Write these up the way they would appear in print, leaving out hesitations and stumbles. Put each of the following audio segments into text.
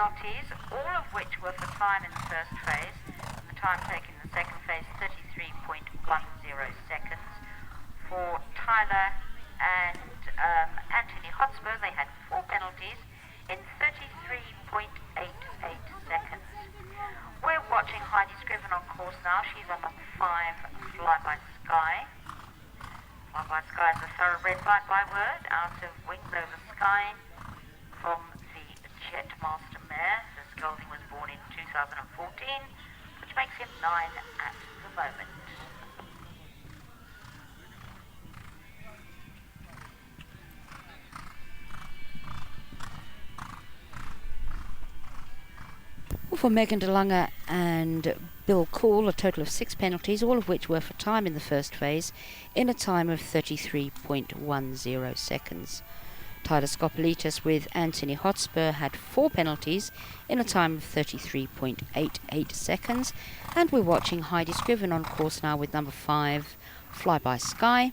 penalties, all of which were for time in the first phase. The time taken in the second phase, 33.10 seconds. For Tyler and Anthony Hotspur, they had 4 penalties in 33.88 seconds. We're watching Heidi Scriven on course now. She's on number 5, Fly by Skye. Fly by Skye is a thoroughbred by word out of Wings Over Skye from the Jet Master mare. This gelding was born in 2014, which makes him 9 at the moment. For Megan DeLunger and Bill Cool, a total of 6 penalties, all of which were for time in the first phase, in a time of 33.10 seconds. Tyler Skopolitis with Anthony Hotspur had 4 penalties in a time of 33.88 seconds. And we're watching Heidi Scriven on course now with number 5, Fly by Skye,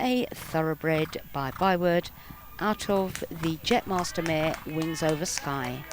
a thoroughbred by byword out of the Jetmaster mare Wings Over Skye.